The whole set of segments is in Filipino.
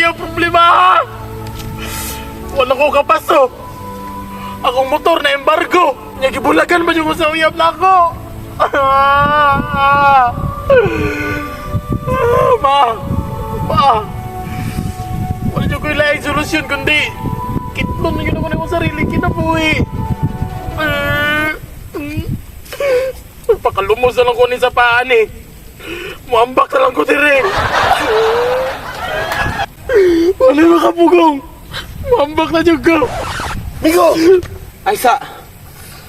kayo problema ha? Wala ko kapaso. Akong motor na embargo. Nagibulagan ba yung sa uyab na ako? Ma. Wala nyo ko ilaing solusyon kundi kitlon na yun ako ng sarili kinabuhi. Pakalumos na lang ko ni sa paan eh. Muambak na lang ko dire. Wala makapugong. Muambak na dyan ko. Migo! Aysa!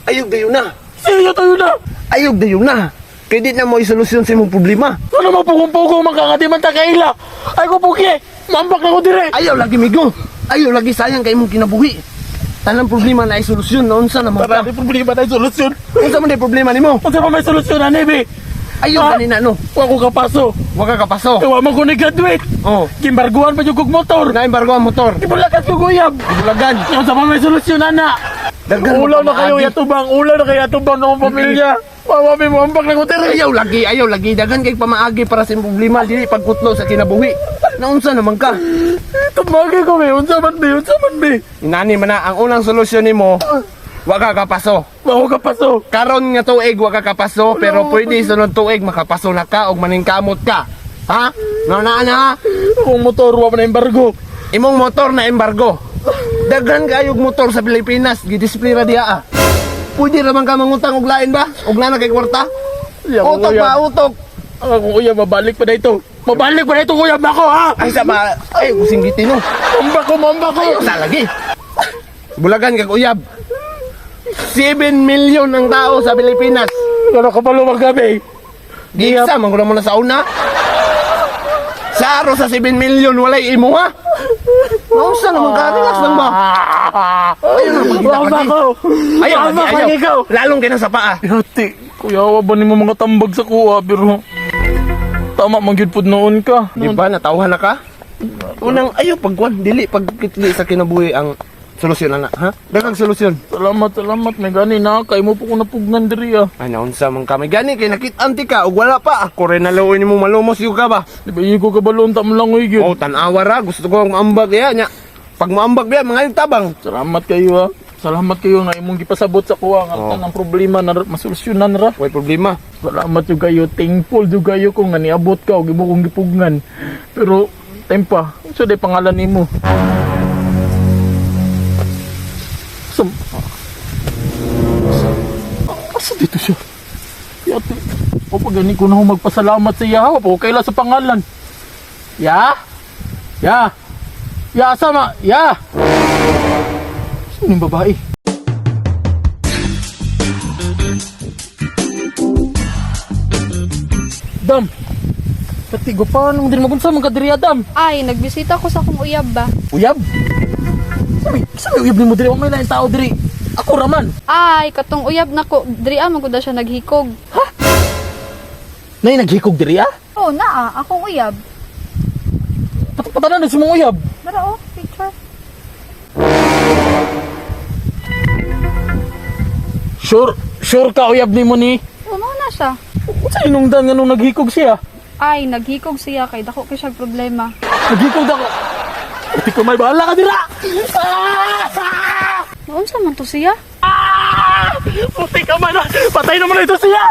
Ayog dayo na! Siya tayo na. Ayog dayo na! Kaya di na mo isolusyon sa imong problema. Ano mapugong-pugong makakatiman ta kaila? Ay ko pugi. Muambak na ko dire. Ayaw lagi, Migo! Ayaw lagi sayang kay imong kinabuhi. Tanang problema na isolusyon na unsa naman Para ka. di problema tayo solusyon. Unsa man di problema nimo? Kung sa pa may solusyon na nebe. Ayaw kanina no. Wa ko kapaso. Wa ka kapaso. Ewa man ko ni-graduate. Oh, Kimbarguan pa yung kog motor. na-embargo ang motor. Ibulakas ko guyab. Ibulagan. Yung sa pa may solusyon na. Daghan mo Ulaw pa na kayo maagi. yatubang. Ulaw na kayo yatubang ng mga pamilya. Mami mo ambak na ko dire. Ayaw lagi. Daghan kay pamaagi para sa imong problema dili pagkutlo sa kinabuhi. Naunsa naman ka? Tumagi ko be. Unsa man be. Inani man na ang unang solusyon nimo. Wa ka kapaso. Wa ko kapaso. Karon nga tuig wa ka kapaso pero pwede sunod tuig makapaso na ka og maningkamot ka. Ha? No na. Kung motor wa man na embargo. Imong motor na embargo. Daghan kayog motor sa Pilipinas, gidisiplina diha. Pwede ra man ka mangutang og lain ba? Og na kay kwarta? Utok ba utok? Ako kuya mabalik pa na ito. Mabalik pa na ito kuya ako ha. Ay sa ba? Ay kusing gitino. Mambak ko. Ayaw sa lagi. Bulagan kag uyab. 7 million ang tao sa Pilipinas. Ano ka pa lumang gabi? Gisa man ko na muna sa una. Sa aro sa 7 million walay imo ha. Nausa naman ka, relax lang ba? Ayaw na magita Mambak ko. Ayaw, Mambak ayaw. ka ikaw. Lalong kina sa paa. Yati, kuya wa ba ni mo mga tambag sa kuha pero tama mangyud pud noon ka. Di ba natawhan na ka? Unang ayaw pagkuan dili pagkitli sa kinabuhi ang solusyon ana, ha? Daghang solusyon. Salamat. May gani na kay mo po ko napugnan diri ah. Ay naunsa man kami gani kay nakit-anti ka ug wala pa. Ako rin nalawin nimo malumos yung ka ba? Di ba ko kabalon ta mo lang oy gyud. Oh, tanawa ra gusto ko maambag ya nya. Pag maambag biya mga tabang. Salamat kayo ah. Salamat kayo nga imong gipasabot sa kuha nga ang problema na masolusyonan ra. Way problema. Salamat yung kayo, thankful yung kayo kung nga niabot ka o gibo kong gipugnan. Pero, time pa, so day pangalan ni mo. Asa dito siya? Yate, o pag gani ko na akong magpasalamat sa iya, o kaila sa pangalan. Ya? Ya, sama, ya! Sino yung babae? Dam! Katigo pa, nung din magunsa mga kadiri Adam. Ay, nagbisita ko sa akong uyab ba? Uyab? Saan may uyab ni mo diri? Huwag may lain tao diri. Ako raman. Ay, katong uyab na ko, diri mo da siya naghikog. Nay, naghikog diri ah? Oh, naa, akong uyab. Patanan na si mong uyab. Dara oh, picture. Sure ka uyab ni mo ni? Oh, mao na siya. Sa inungdan nga nung naghikog siya? Ay, naghikog siya kay dako kay siya problema. Naghikog ako. Hindi ko may bahala ka dira! Noon sa man to siya? Puti ka man ah! Patay naman na ito siya!